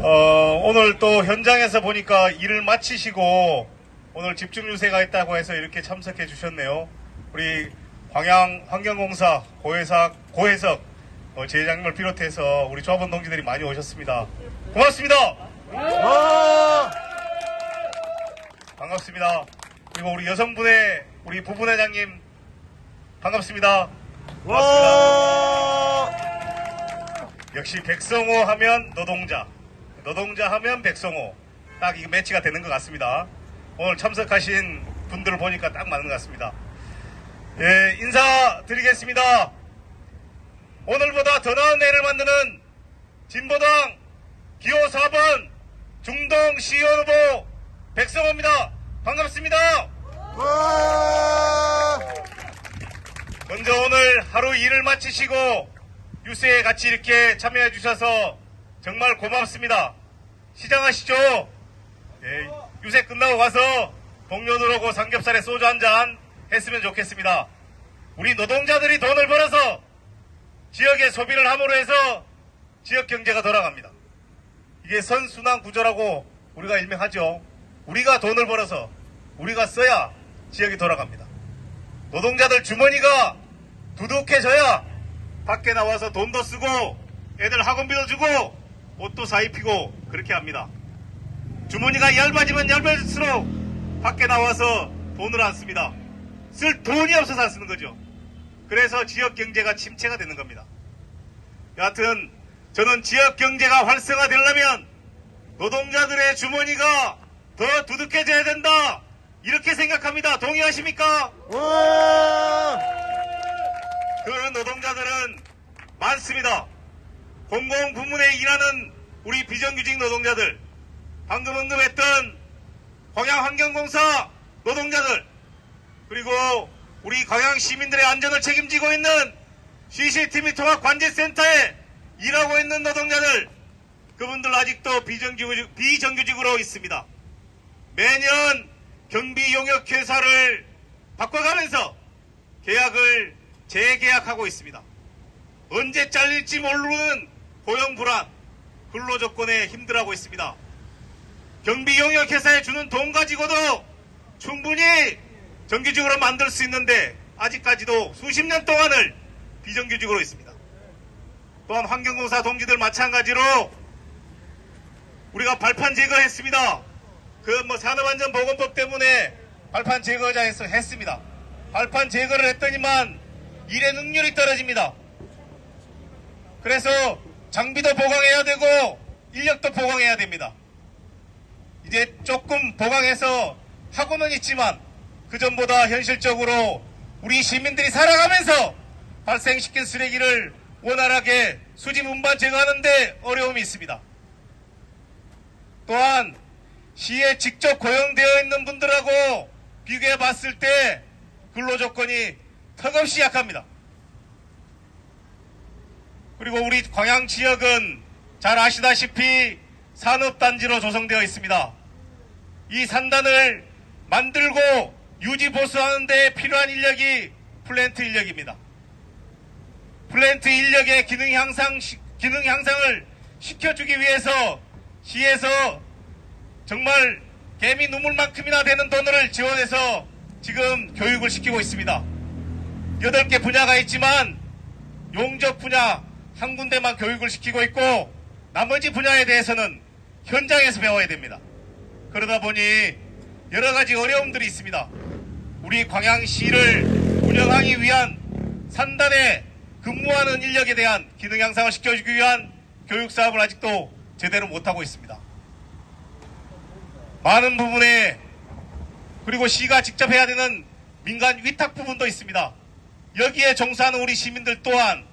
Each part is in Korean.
오늘 또 현장에서 보니까 일을 마치시고 오늘 집중유세가 있다고 해서 이렇게 참석해 주셨네요. 우리 광양환경공사 고혜석 제장님을 비롯해서 우리 조합원 동지들이 많이 오셨습니다. 고맙습니다. 반갑습니다. 그리고 우리 여성분의 우리 부분회장님 반갑습니다. 고맙습니다. 역시 백성호 하면 노동자 하면 백성호, 딱 이거 매치가 되는 것 같습니다. 오늘 참석하신 분들을 보니까 딱 맞는 것 같습니다. 예, 인사드리겠습니다. 오늘보다 더 나은 내일을 만드는 진보당 기호 4번 중동 시의원 후보 백성호입니다. 반갑습니다. 먼저 오늘 하루 일을 마치시고 유세에 같이 이렇게 참여해 주셔서 정말 고맙습니다. 시장하시죠? 예, 유세 끝나고 가서 동료들하고 삼겹살에 소주 한잔 했으면 좋겠습니다. 우리 노동자들이 돈을 벌어서 지역에 소비를 함으로 해서 지역 경제가 돌아갑니다. 이게 선순환 구조라고 우리가 일명하죠. 우리가 돈을 벌어서 우리가 써야 지역이 돌아갑니다. 노동자들 주머니가 두둑해져야 밖에 나와서 돈도 쓰고 애들 학원비도 주고 옷도 사입히고 그렇게 합니다. 주머니가 얇아지면 얇아질수록 밖에 나와서 돈을 안 씁니다. 쓸 돈이 없어서 안 쓰는 거죠. 그래서 지역 경제가 침체가 되는 겁니다. 여하튼 저는 지역 경제가 활성화되려면 노동자들의 주머니가 더 두둑해져야 된다, 이렇게 생각합니다. 동의하십니까? 그 노동자들은 많습니다. 공공부문에 일하는 우리 비정규직 노동자들, 방금 언급했던 광양환경공사 노동자들, 그리고 우리 광양 시민들의 안전을 책임지고 있는 CCTV 통합관제센터에 일하고 있는 노동자들, 그분들 아직도 비정규직으로 있습니다. 매년 경비용역회사를 바꿔가면서 계약을 재계약하고 있습니다. 언제 잘릴지 모르는 고용불안, 근로조건에 힘들어하고 있습니다. 경비용역회사에 주는 돈 가지고도 충분히 정규직으로 만들 수 있는데 아직까지도 수십 년 동안을 비정규직으로 있습니다. 또한 환경공사 동지들 마찬가지로 우리가 발판 제거했습니다. 산업안전보건법 때문에 발판 했습니다. 발판 제거를 했더니만 일의 능률이 떨어집니다. 그래서 장비도 보강해야 되고 인력도 보강해야 됩니다. 이제 조금 보강해서 하고는 있지만 그전보다 현실적으로 우리 시민들이 살아가면서 발생시킨 쓰레기를 원활하게 수집 운반 제거하는 데 어려움이 있습니다. 또한 시에 직접 고용되어 있는 분들하고 비교해 봤을 때 근로조건이 턱없이 약합니다. 그리고 우리 광양 지역은 잘 아시다시피 산업단지로 조성되어 있습니다. 이 산단을 만들고 유지 보수하는 데 필요한 인력이 플랜트 인력입니다. 플랜트 인력의 기능 향상을 시켜주기 위해서 시에서 정말 개미 눈물만큼이나 되는 돈을 지원해서 지금 교육을 시키고 있습니다. 8개 분야가 있지만 용접 분야 한 군데만 교육을 시키고 있고 나머지 분야에 대해서는 현장에서 배워야 됩니다. 그러다 보니 여러 가지 어려움들이 있습니다. 우리 광양시를 운영하기 위한 산단에 근무하는 인력에 대한 기능 향상을 시켜주기 위한 교육 사업을 아직도 제대로 못하고 있습니다. 많은 부분에 그리고 시가 직접 해야 되는 민간 위탁 부분도 있습니다. 여기에 종사하는 우리 시민들 또한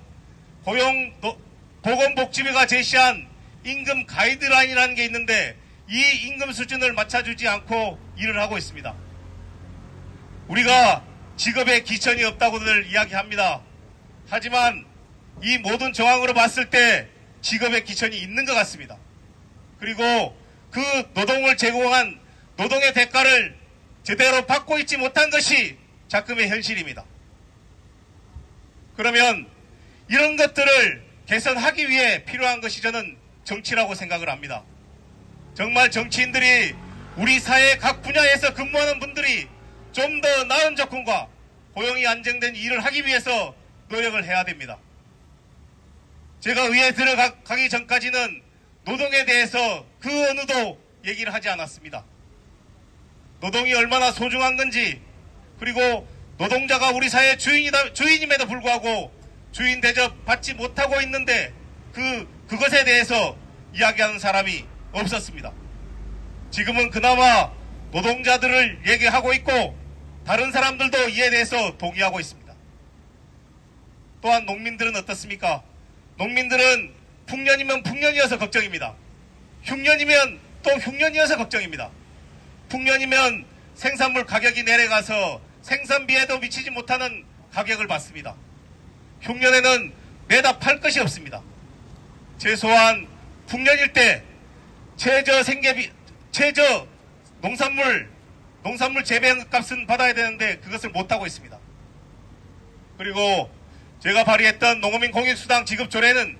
보건복지부가 제시한 임금 가이드라인이라는 게 있는데 이 임금 수준을 맞춰주지 않고 일을 하고 있습니다. 우리가 직업에 기천이 없다고들 이야기합니다. 하지만 이 모든 정황으로 봤을 때 직업에 기천이 있는 것 같습니다. 그리고 그 노동을 제공한 노동의 대가를 제대로 받고 있지 못한 것이 작금의 현실입니다. 그러면 이런 것들을 개선하기 위해 필요한 것이 저는 정치라고 생각을 합니다. 정말 정치인들이 우리 사회 각 분야에서 근무하는 분들이 좀 더 나은 조건과 고용이 안정된 일을 하기 위해서 노력을 해야 됩니다. 제가 의회에 들어가기 전까지는 노동에 대해서 그 어느도 얘기를 하지 않았습니다. 노동이 얼마나 소중한 건지, 그리고 노동자가 우리 사회의 주인임에도 불구하고 주인 대접 받지 못하고 있는데 그것에 대해서 이야기하는 사람이 없었습니다. 지금은 그나마 노동자들을 얘기하고 있고 다른 사람들도 이에 대해서 동의하고 있습니다. 또한 농민들은 어떻습니까? 농민들은 풍년이면 풍년이어서 걱정입니다. 흉년이면 또 흉년이어서 걱정입니다. 풍년이면 생산물 가격이 내려가서 생산비에도 미치지 못하는 가격을 받습니다. 흉년에는 내다 팔 것이 없습니다. 최소한 풍년일 때 최저 농산물 재배값은 받아야 되는데 그것을 못하고 있습니다. 그리고 제가 발의했던 농어민 공익수당 지급 조례는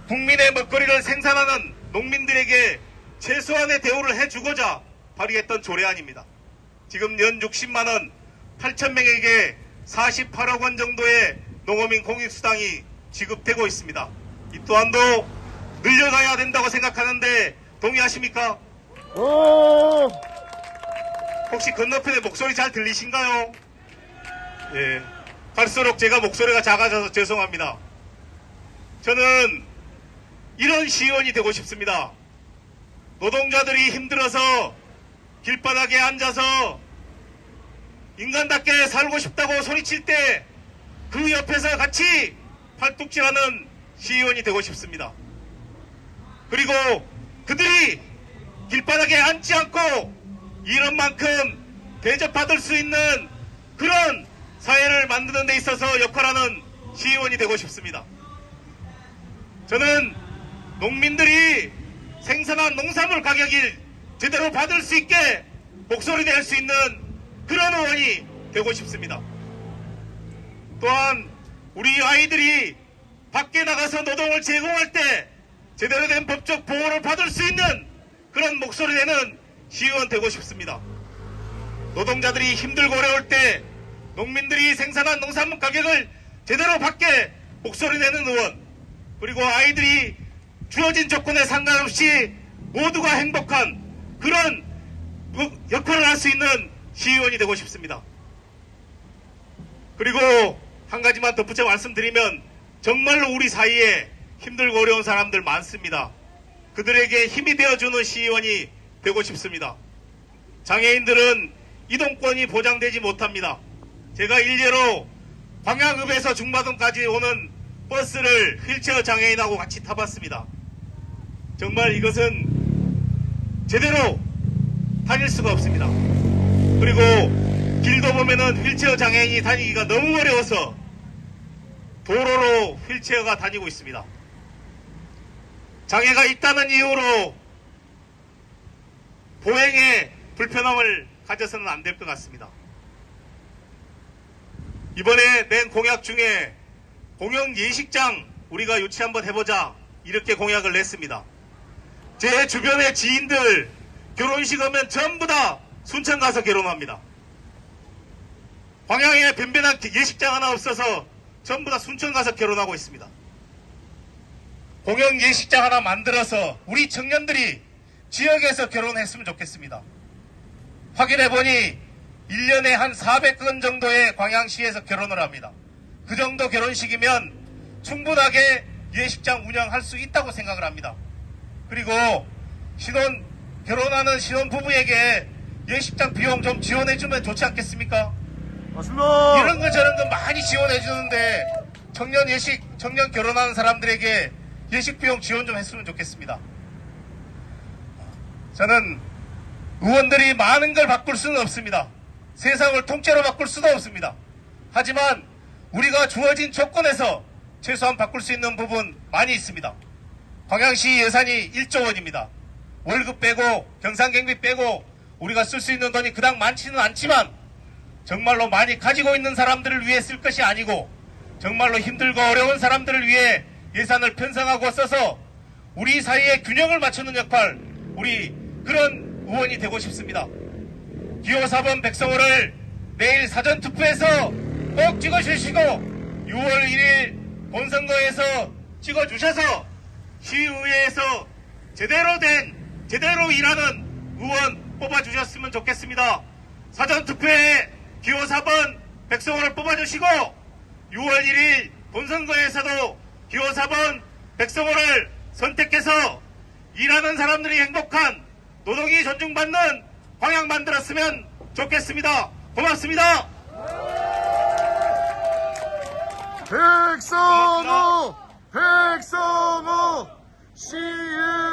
국민의 먹거리를 생산하는 농민들에게 최소한의 대우를 해주고자 발의했던 조례안입니다. 지금 연 60만원 8,000명에게 48억 원 정도의 농어민 공익수당이 지급되고 있습니다. 이 또한도 늘려가야 된다고 생각하는데 동의하십니까? 혹시 건너편에 목소리 잘 들리신가요? 예. 갈수록 제가 목소리가 작아져서 죄송합니다. 저는 이런 시의원이 되고 싶습니다. 노동자들이 힘들어서 길바닥에 앉아서 인간답게 살고 싶다고 소리칠 때 그 옆에서 같이 팔뚝질하는 시의원이 되고 싶습니다. 그리고 그들이 길바닥에 앉지 않고 이런 만큼 대접받을 수 있는 그런 사회를 만드는 데 있어서 역할하는 시의원이 되고 싶습니다. 저는 농민들이 생산한 농산물 가격을 제대로 받을 수 있게 목소리 낼 수 있는 그런 의원이 되고 싶습니다. 또한 우리 아이들이 밖에 나가서 노동을 제공할 때 제대로 된 법적 보호를 받을 수 있는 그런 목소리 내는 시의원 되고 싶습니다. 노동자들이 힘들고 어려울 때 농민들이 생산한 농산물 가격을 제대로 받게 목소리 내는 의원, 그리고 아이들이 주어진 조건에 상관없이 모두가 행복한 그런 역할을 할 수 있는 시의원이 되고 싶습니다. 그리고 한 가지만 덧붙여 말씀드리면 정말로 우리 사이에 힘들고 어려운 사람들 많습니다. 그들에게 힘이 되어주는 시의원이 되고 싶습니다. 장애인들은 이동권이 보장되지 못합니다. 제가 일례로 광양읍에서 중마동까지 오는 버스를 휠체어 장애인하고 같이 타봤습니다. 정말 이것은 제대로 다닐 수가 없습니다. 그리고 길도 보면은 휠체어 장애인이 다니기가 너무 어려워서 도로로 휠체어가 다니고 있습니다. 장애가 있다는 이유로 보행에 불편함을 가져서는 안 될 것 같습니다. 이번에 낸 공약 중에 공영 예식장 우리가 유치 한번 해보자 이렇게 공약을 냈습니다. 제 주변의 지인들 결혼식 하면 전부 다 순천 가서 결혼합니다. 광양에 변변한 예식장 하나 없어서 전부 다 순천 가서 결혼하고 있습니다. 공영 예식장 하나 만들어서 우리 청년들이 지역에서 결혼했으면 좋겠습니다. 확인해보니 1년에 한 400건 정도의 광양시에서 결혼을 합니다. 그 정도 결혼식이면 충분하게 예식장 운영할 수 있다고 생각을 합니다. 그리고 결혼하는 신혼부부에게 예식장 비용 좀 지원해주면 좋지 않겠습니까? 맞습니다. 이런 거 저런 거 많이 지원해주는데 청년 결혼하는 사람들에게 예식 비용 지원 좀 했으면 좋겠습니다. 저는 의원들이 많은 걸 바꿀 수는 없습니다. 세상을 통째로 바꿀 수도 없습니다. 하지만 우리가 주어진 조건에서 최소한 바꿀 수 있는 부분 많이 있습니다. 광양시 예산이 1조 원입니다. 월급 빼고 경상경비 빼고 우리가 쓸 수 있는 돈이 그닥 많지는 않지만 정말로 많이 가지고 있는 사람들을 위해 쓸 것이 아니고 정말로 힘들고 어려운 사람들을 위해 예산을 편성하고 써서 우리 사이에 균형을 맞추는 역할, 우리 그런 의원이 되고 싶습니다. 기호 4번 백성호를 내일 사전투표에서 꼭 찍어주시고 6월 1일 본선거에서 찍어주셔서 시의회에서 제대로 일하는 의원 뽑아주셨으면 좋겠습니다. 사전투표에 기호 4번 백성호를 뽑아주시고 6월 1일 본선거에서도 기호 4번 백성호를 선택해서 일하는 사람들이 행복한 노동이 존중받는 방향 만들었으면 좋겠습니다. 고맙습니다. 백성호 시의